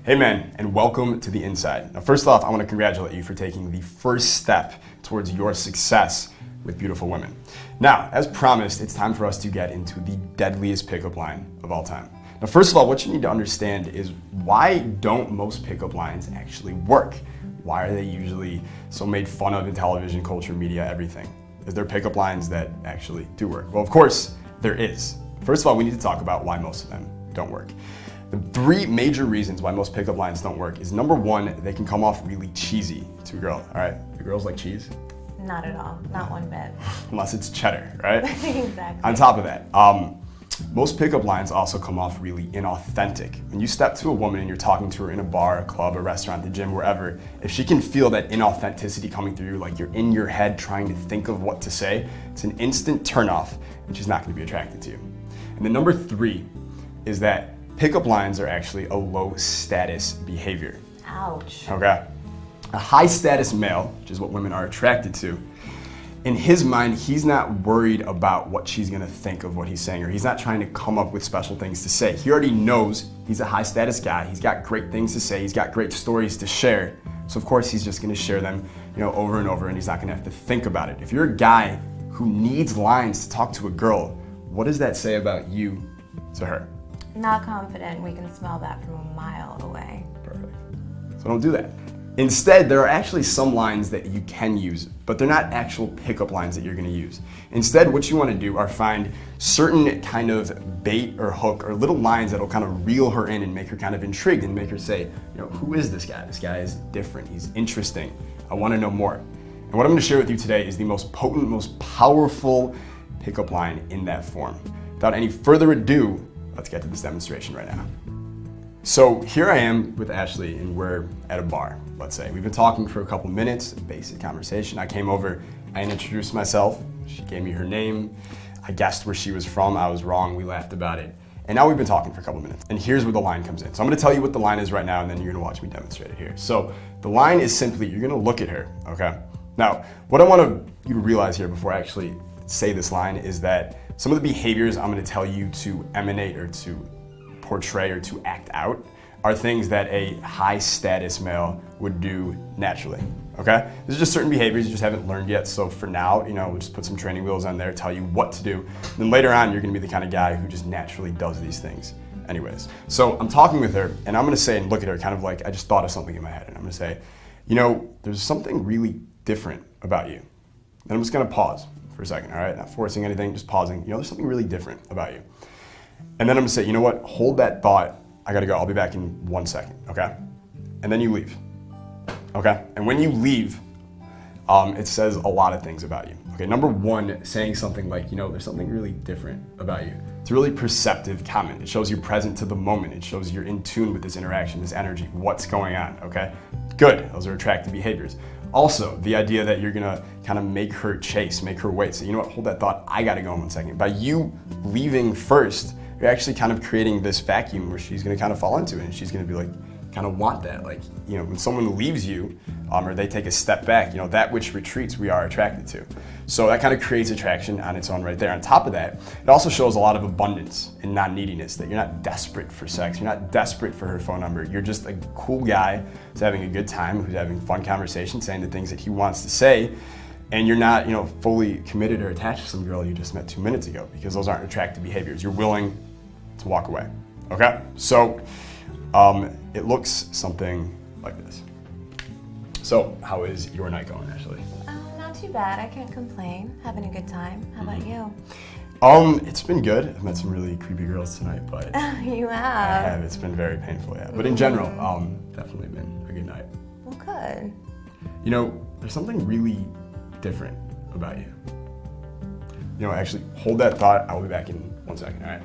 Hey man, and welcome to The Inside. Now first off, I want to congratulate you for taking the first step towards your success with beautiful women. Now, as promised, it's time for us to get into the deadliest pickup line of all time. Now first of all, what you need to understand is why don't most pickup lines actually work? Why are they usually so made fun of in television, culture, media, everything? Is there pickup lines that actually do work? Well, of course, there is. First of all, we need to talk about why most of them don't work. The three major reasons why most pickup lines don't work is number one, they can come off really cheesy to a girl. All right, do girls like cheese? Not at all, not one bit. Unless it's cheddar, right? Exactly. On top of that, most pickup lines also come off really inauthentic. When you step to a woman and you're talking to her in a bar, a club, a restaurant, the gym, wherever, if she can feel that inauthenticity coming through, like you're in your head trying to think of what to say, it's an instant turnoff and she's not gonna be attracted to you. And then number three is that pickup lines are actually a low status behavior. Ouch. Okay? A high status male, which is what women are attracted to, in his mind, he's not worried about what she's gonna think of what he's saying, or he's not trying to come up with special things to say. He already knows he's a high status guy, he's got great things to say, he's got great stories to share. So of course he's just gonna share them, over and over, and he's not gonna have to think about it. If you're a guy who needs lines to talk to a girl, what does that say about you to her? Not confident. We can smell that from a mile away. Perfect. So don't do that. Instead, there are actually some lines that you can use, but they're not actual pickup lines that you're gonna use. Instead, what you wanna do are find certain kind of bait or hook or little lines that'll kind of reel her in and make her kind of intrigued and make her say, who is this guy? This guy is different, he's interesting, I wanna know more. And what I'm gonna share with you today is the most potent, most powerful pickup line in that form. Without any further ado, let's get to this demonstration right now. So here I am with Ashley and we're at a bar, let's say. We've been talking for a couple minutes, basic conversation. I came over, I introduced myself, she gave me her name, I guessed where she was from, I was wrong, we laughed about it. And now we've been talking for a couple minutes. And here's where the line comes in. So I'm gonna tell you what the line is right now and then you're gonna watch me demonstrate it here. So the line is simply, you're gonna look at her, okay? Now, what I want you to realize here before I actually say this line is that some of the behaviors I'm gonna tell you to emanate or to portray or to act out are things that a high status male would do naturally, okay? These are just certain behaviors you just haven't learned yet, so for now, we'll just put some training wheels on there, tell you what to do. Then later on, you're gonna be the kind of guy who just naturally does these things anyways. So I'm talking with her, and I'm gonna say and look at her kind of like I just thought of something in my head, and I'm gonna say, there's something really different about you. And I'm just gonna pause for a second, all right? Not forcing anything, just pausing. There's something really different about you. And then I'm gonna say, you know what? Hold that thought. I gotta go. I'll be back in 1 second, okay? And then you leave, okay? And when you leave, it says a lot of things about you. Okay, number one, saying something like, there's something really different about you. It's a really perceptive comment. It shows you're present to the moment. It shows you're in tune with this interaction, this energy, what's going on, okay? Good, those are attractive behaviors. Also, the idea that you're gonna kind of make her chase, make her wait. So you know what, hold that thought, I gotta go in 1 second. By you leaving first, you're actually kind of creating this vacuum where she's gonna kind of fall into it and she's gonna be like, kind of want that. Like, when someone leaves you or they take a step back, that which retreats we are attracted to. So that kind of creates attraction on its own right there. On top of that, it also shows a lot of abundance and non-neediness, that you're not desperate for sex, you're not desperate for her phone number, you're just a cool guy who's having a good time, who's having fun conversation, saying the things that he wants to say, and you're not, fully committed or attached to some girl you just met 2 minutes ago, because those aren't attractive behaviors. You're willing to walk away, okay? So, it looks something like this. So, how is your night going, Ashley? Not too bad. I can't complain. Having a good time. How about you? It's been good. I've met some really creepy girls tonight, but You I have? have. It's been very painful, yeah. But in general, definitely been a good night. Well, good. There's something really different about you. Actually, hold that thought. I will be back in 1 second, all right?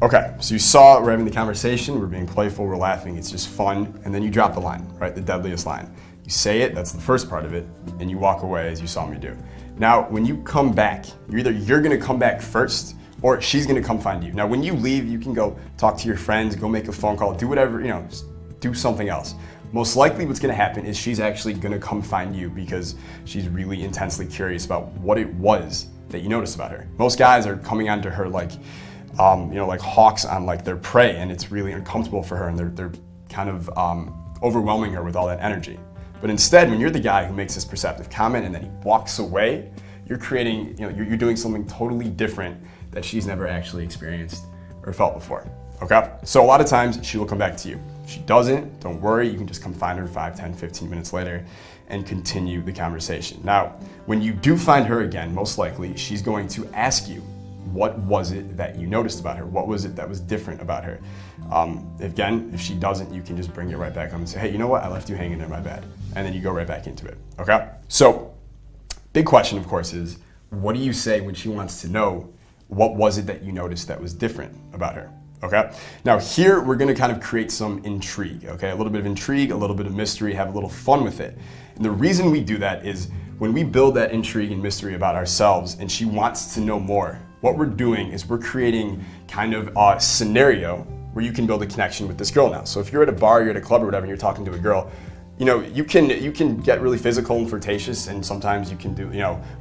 Okay, so you saw we're having the conversation, we're being playful, we're laughing, it's just fun, and then you drop the line, right? The deadliest line. You say it, that's the first part of it, and you walk away as you saw me do. Now, when you come back, you're gonna come back first, or she's gonna come find you. Now, when you leave, you can go talk to your friends, go make a phone call, do whatever, just do something else. Most likely what's gonna happen is she's actually gonna come find you because she's really intensely curious about what it was that you noticed about her. Most guys are coming onto her like, like hawks on like their prey, and it's really uncomfortable for her, and they're kind of overwhelming her with all that energy. But instead, when you're the guy who makes this perceptive comment and then he walks away, you're creating, you're doing something totally different that she's never actually experienced or felt before. Okay? So a lot of times she will come back to you. If she doesn't, don't worry, you can just come find her 5, 10, 15 minutes later and continue the conversation. Now, when you do find her again, most likely she's going to ask you, what was it that you noticed about her? What was it that was different about her? Again, if she doesn't, you can just bring it right back up and say, hey, you know what? I left you hanging there, my bad. And then you go right back into it, okay? So, big question, of course, is what do you say when she wants to know what was it that you noticed that was different about her, okay? Now here, we're gonna kind of create some intrigue, okay? A little bit of intrigue, a little bit of mystery, have a little fun with it. And the reason we do that is when we build that intrigue and mystery about ourselves and she wants to know more, what we're doing is we're creating kind of a scenario where you can build a connection with this girl now. So if you're at a bar, you're at a club or whatever, and you're talking to a girl, you can get really physical and flirtatious, and sometimes you can do,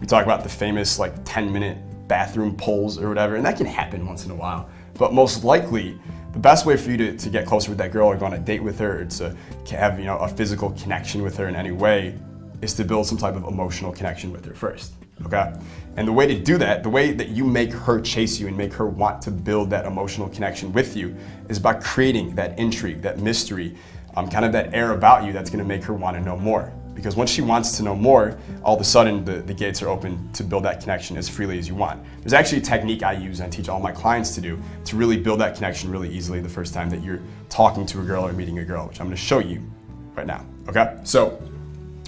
we talk about the famous like 10-minute bathroom pulls or whatever, and that can happen once in a while. But most likely, the best way for you to get closer with that girl or go on a date with her or to have, a physical connection with her in any way is to build some type of emotional connection with her first, okay? And the way to do that, the way that you make her chase you and make her want to build that emotional connection with you is by creating that intrigue, that mystery, kind of that air about you that's gonna make her wanna know more. Because once she wants to know more, all of a sudden the gates are open to build that connection as freely as you want. There's actually a technique I use and I teach all my clients to do to really build that connection really easily the first time that you're talking to a girl or meeting a girl, which I'm gonna show you right now, okay? So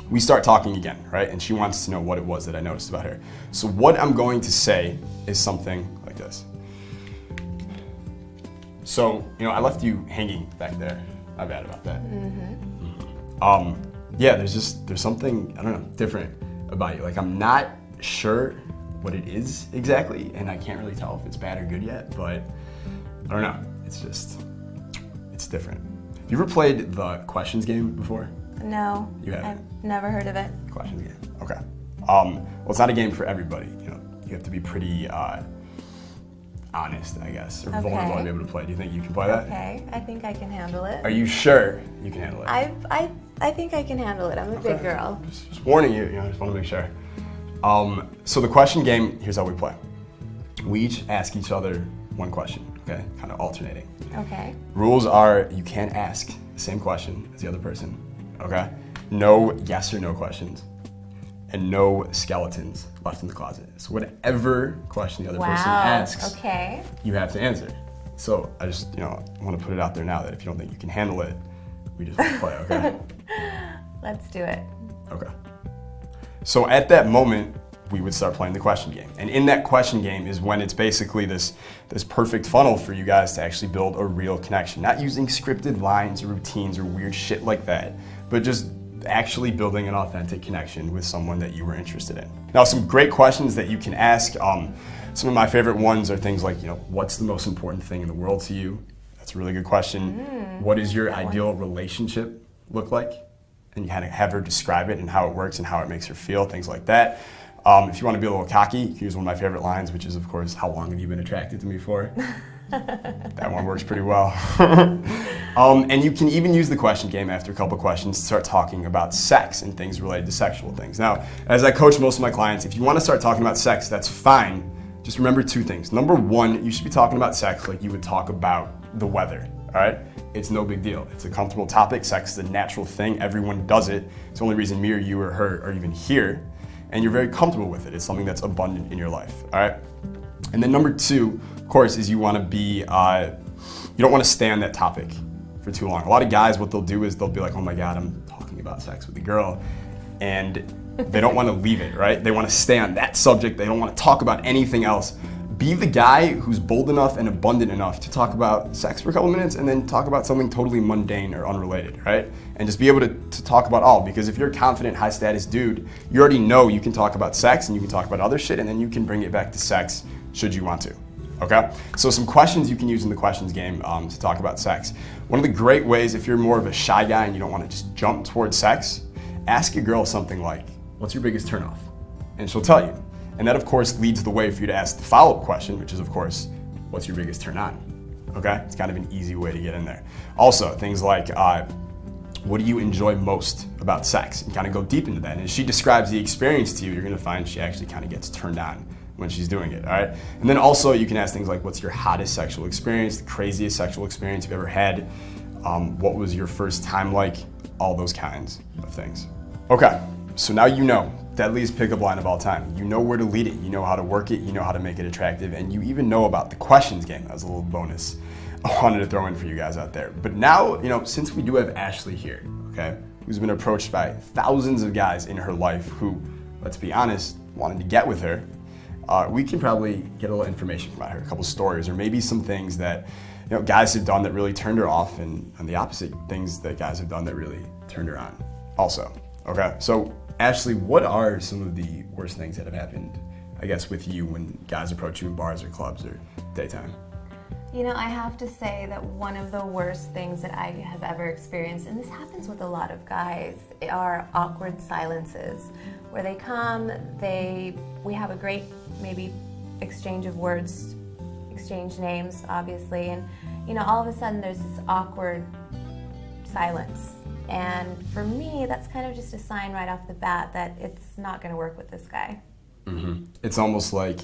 we start talking again, right? And she wants to know what it was that I noticed about her. So what I'm going to say is something like this. So, I left you hanging back there. My bad about that. Yeah, there's something, I don't know, different about you. Like, I'm not sure what it is exactly, and I can't really tell if it's bad or good yet, but I don't know. It's different. Have you ever played the questions game before? No, You haven't? I've never heard of it. Questions game, okay. Well, it's not a game for everybody. You have to be pretty honest, I guess, or vulnerable to be able to play. Do you think you can play that? Okay, I think I can handle it. Are you sure you can handle it? I think I can handle it. I'm a big girl. Just warning you, I just want to make sure. So the question game, here's how we play. We each ask each other one question, okay? Kind of alternating. Okay. Rules are you can't ask the same question as the other person, okay? No yes or no questions, and no skeletons left in the closet. So whatever question the other person asks, okay, you have to answer. So I just, want to put it out there now that if you don't think you can handle it, we just want to play, okay? Let's do it. Okay. So at that moment, we would start playing the question game. And in that question game is when it's basically this perfect funnel for you guys to actually build a real connection. Not using scripted lines or routines or weird shit like that, but just actually building an authentic connection with someone that you were interested in. Now, some great questions that you can ask. Some of my favorite ones are things like, what's the most important thing in the world to you? That's a really good question. What does your ideal relationship look like? And you kind of have her describe it and how it works and how it makes her feel, things like that. If you want to be a little cocky, you can use one of my favorite lines, which is, of course, how long have you been attracted to me for? That one works pretty well. And you can even use the question game after a couple questions to start talking about sex and things related to sexual things. Now, as I coach most of my clients, if you want to start talking about sex, that's fine. Just remember two things. Number one, you should be talking about sex like you would talk about the weather, all right? It's no big deal. It's a comfortable topic. Sex is a natural thing. Everyone does it. It's the only reason me or you or her are even here. And you're very comfortable with it. It's something that's abundant in your life, all right? And then number two, of course, is you want to be, you don't want to stay on that topic for too long. A lot of guys, what they'll do is they'll be like, oh my God, I'm talking about sex with a girl. And they don't want to leave it, right? They want to stay on that subject. They don't want to talk about anything else. Be the guy who's bold enough and abundant enough to talk about sex for a couple minutes and then talk about something totally mundane or unrelated, right? And just be able to talk about all. Because if you're a confident, high status dude, you already know you can talk about sex and you can talk about other shit and then you can bring it back to sex should you want to, okay? So some questions you can use in the questions game to talk about sex. One of the great ways, if you're more of a shy guy and you don't want to just jump towards sex, ask a girl something like, what's your biggest turnoff? And she'll tell you. And that, of course, leads the way for you to ask the follow-up question, which is, of course, what's your biggest turn on? Okay, it's kind of an easy way to get in there. Also, things like, what do you enjoy most about sex? And kind of go deep into that. And as she describes the experience to you, you're gonna find she actually kind of gets turned on when she's doing it, all right? And then also you can ask things like, what's your hottest sexual experience, the craziest sexual experience you've ever had? What was your first time like? All those kinds of things. Okay, so now you know deadliest pickup line of all time. You know where to lead it, you know how to work it, you know how to make it attractive, and you even know about the questions game. That was a little bonus I wanted to throw in for you guys out there. But now, since we do have Ashley here, okay, who's been approached by thousands of guys in her life who, let's be honest, wanted to get with her, we can probably get a little information from her, a couple stories, or maybe some things that guys have done that really turned her off, and the opposite, things that guys have done that really turned her on also. Okay, so Ashley, what are some of the worst things that have happened, I guess, with you when guys approach you in bars or clubs or daytime? I have to say that one of the worst things that I have ever experienced, and this happens with a lot of guys, are awkward silences, where they come, we have a great maybe exchange of words, exchange names, obviously, and all of a sudden there's this awkward silence. And for me, that's kind of just a sign right off the bat that it's not going to work with this guy. Mm-hmm. It's almost like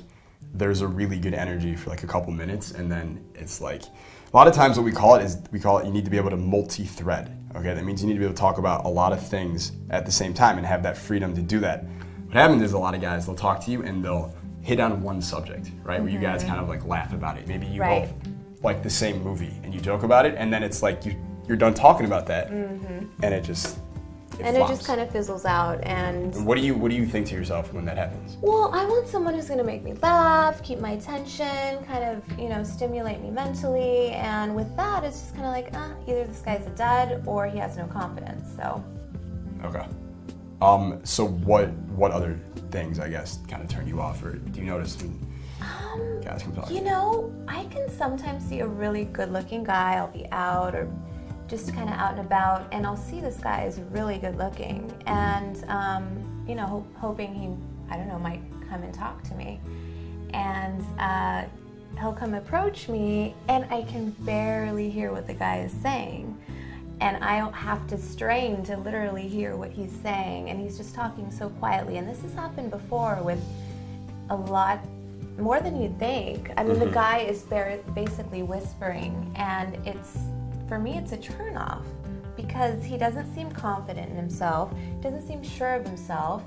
there's a really good energy for like a couple minutes, and then it's like, a lot of times what we call it you need to be able to multi-thread. Okay, that means you need to be able to talk about a lot of things at the same time and have that freedom to do that. What happens is a lot of guys, they'll talk to you and they'll hit on one subject, right? Where you guys kind of like laugh about it. Maybe you both like the same movie and you joke about it, and then it's like you're done talking about that, and it just it just kind of fizzles out. And what do you think to yourself when that happens? Well, I want someone who's going to make me laugh, keep my attention, kind of stimulate me mentally. And with that, it's just kind of like, either this guy's a dud or he has no confidence. So. Okay. So what other things, I guess, kind of turn you off, or do you notice when guys come talk? I can sometimes see a really good-looking guy. I'll be out or just kind of out and about, and I'll see this guy is really good-looking, and hoping he, I don't know, might come and talk to me, and he'll come approach me, and I can barely hear what the guy is saying. And I don't have to strain to literally hear what he's saying, and he's just talking so quietly. And this has happened before with a lot more than you'd think. I mean, the guy is basically whispering, and for me, it's a turnoff because he doesn't seem confident in himself, doesn't seem sure of himself,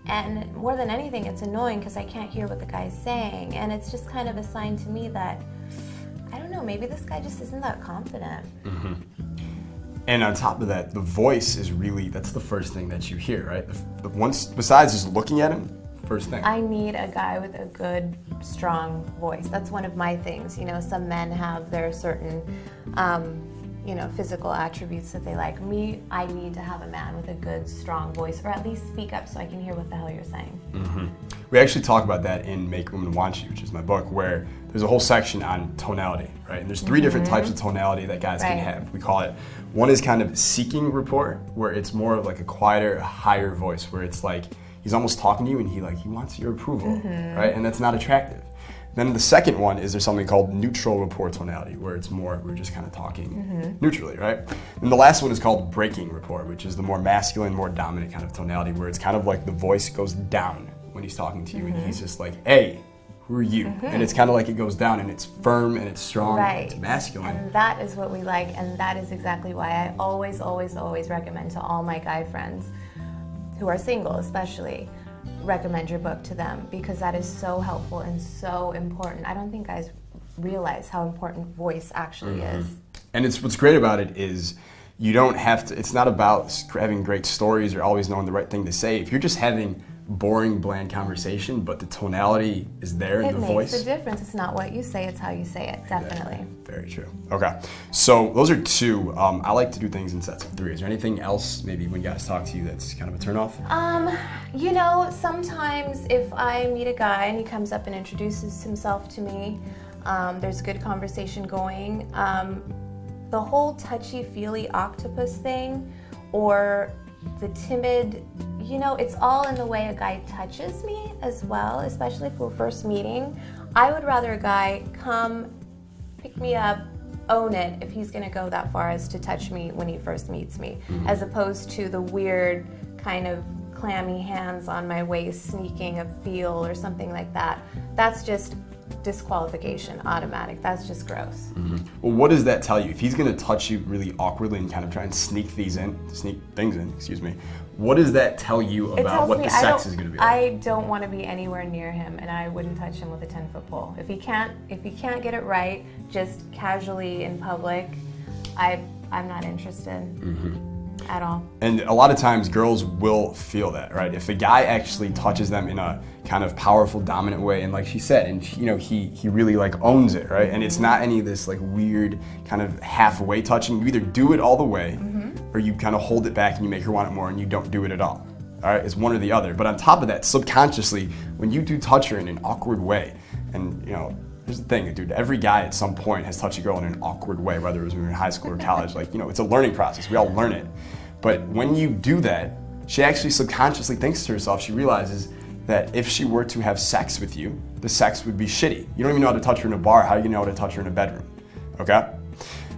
and more than anything, it's annoying because I can't hear what the guy's saying, and it's just kind of a sign to me that, I don't know, maybe this guy just isn't that confident. Mm-hmm. And on top of that, the voice is that's the first thing that you hear, right? Besides just looking at him, first thing. I need a guy with a good, strong voice. That's one of my things. Some men have their certain, physical attributes that they like. I need to have a man with a good, strong voice, or at least speak up so I can hear what the hell you're saying. Mm-hmm. We actually talk about that in Make Women Want You, which is my book, where there's a whole section on tonality, right? And there's 3 different types of tonality that guys can have. We call it, one is kind of seeking rapport, where it's more of like a quieter, higher voice, where it's like he's almost talking to you and he wants your approval, right? And that's not attractive. Then the second one is there's something called neutral rapport tonality, where it's more, we're just kind of talking neutrally, right? And the last one is called breaking rapport, which is the more masculine, more dominant kind of tonality, where it's kind of like the voice goes down when he's talking to you, and he's just like, hey, who are you? And it's kind of like it goes down, and it's firm, and it's strong, and it's masculine. And that is what we like, and that is exactly why I always, always, always recommend to all my guy friends, who are single especially, recommend your book to them, because that is so helpful and so important. I don't think guys realize how important voice actually is. And what's great about it is you don't have to, it's not about having great stories or always knowing the right thing to say. If you're just having boring, bland conversation, but the tonality is there in the voice. It makes a difference. It's not what you say, it's how you say it, definitely. Exactly. Very true. Okay, so those are 2. I like to do things in sets of 3. Is there anything else maybe when guys talk to you that's kind of a turnoff? Sometimes if I meet a guy and he comes up and introduces himself to me, there's a good conversation going. The whole touchy-feely octopus thing, or the timid, it's all in the way a guy touches me as well, especially if we're first meeting. I would rather a guy come pick me up, own it if he's going to go that far as to touch me when he first meets me, as opposed to the weird kind of clammy hands on my waist sneaking a feel or something like that. That's just disqualification, automatic. That's just gross. Well, what does that tell you? If he's going to touch you really awkwardly and kind of try and sneak things in, what does that tell you about what the sex is going to be like? I don't want to be anywhere near him, and I wouldn't touch him with a 10-foot pole. If he can't get it right, just casually in public, I'm not interested. At all. And a lot of times girls will feel that, right? If a guy actually touches them in a kind of powerful, dominant way, and like she said, and he really like owns it, right? And it's not any of this like weird kind of halfway touching. You either do it all the way, or you kind of hold it back and you make her want it more and you don't do it at all. All right, it's one or the other. But on top of that, subconsciously, when you do touch her in an awkward way, and here's the thing, dude, every guy at some point has touched a girl in an awkward way, whether it was when we were in high school or college. Like, it's a learning process. We all learn it. But when you do that, she actually subconsciously thinks to herself, she realizes that if she were to have sex with you, the sex would be shitty. You don't even know how to touch her in a bar. How are you going to know how to touch her in a bedroom? Okay?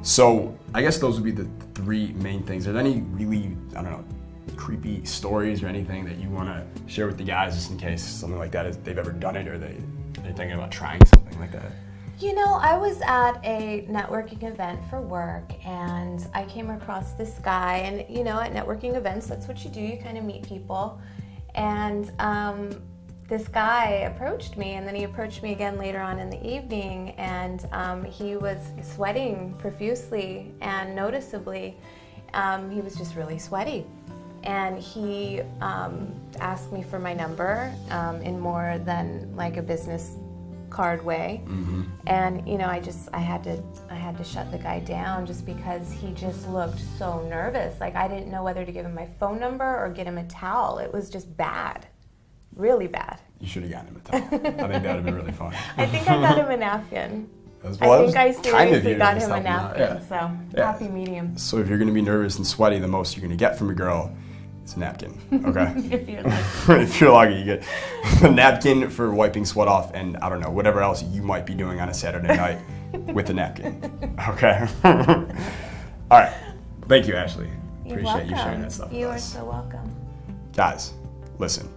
So I guess those would be the three main things. Are there any really, creepy stories or anything that you want to share with the guys just in case something like that, they've ever done it or they're thinking about trying something like that? I was at a networking event for work, and I came across this guy, and at networking events, that's what you do, you kind of meet people. And this guy approached me, and then he approached me again later on in the evening, and he was sweating profusely and noticeably. He was just really sweaty. And he asked me for my number in more than like a business card way. And I had to shut the guy down just because he just looked so nervous. Like, I didn't know whether to give him my phone number or get him a towel. It was just bad, really bad. You should have gotten him a towel. I think that would have been really fun. I think I got him a napkin. I seriously got him a napkin. So happy medium. So if you're going to be nervous and sweaty, the most you're going to get from a girl, it's a napkin, okay? If you're lucky. If you're lucky, you get a napkin for wiping sweat off and, whatever else you might be doing on a Saturday night with a napkin, okay? All right. Thank you, Ashley. Appreciate you sharing that stuff with us. You are so welcome. Guys, listen.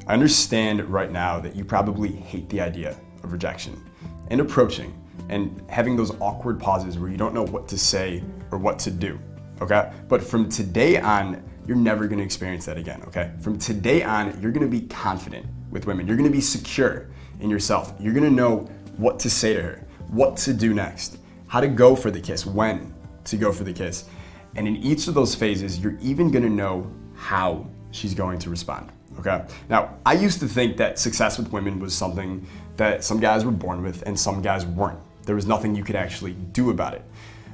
I understand right now that you probably hate the idea of rejection and approaching and having those awkward pauses where you don't know what to say or what to do, okay? But from today on, you're never going to experience that again, okay? From today on, you're going to be confident with women. You're going to be secure in yourself. You're going to know what to say to her, what to do next, how to go for the kiss, when to go for the kiss. And in each of those phases, you're even going to know how she's going to respond, okay? Now, I used to think that success with women was something that some guys were born with and some guys weren't. There was nothing you could actually do about it.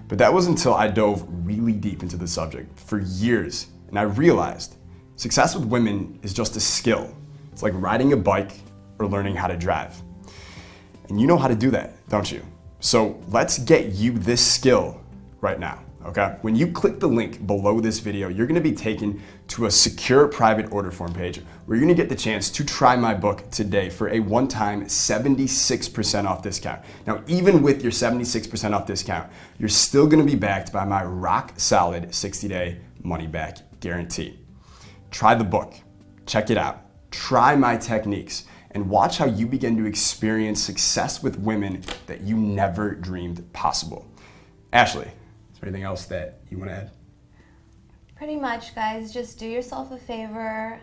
But that was until I dove really deep into the subject for years. And I realized success with women is just a skill. It's like riding a bike or learning how to drive. And you know how to do that, don't you? So let's get you this skill right now, okay? When you click the link below this video, you're gonna be taken to a secure private order form page where you're gonna get the chance to try my book today for a one-time 76% off discount. Now, even with your 76% off discount, you're still gonna be backed by my rock-solid 60-day money-back guarantee. Try the book, check it out, try my techniques, and watch how you begin to experience success with women that you never dreamed possible. Ashley, is there anything else that you want to add? Pretty much, guys. Just do yourself a favor.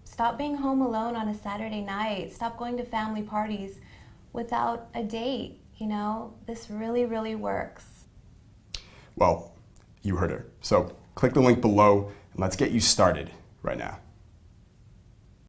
Stop being home alone on a Saturday night. Stop going to family parties without a date. This really, really works. Well, you heard her. So click the link below and let's get you started right now.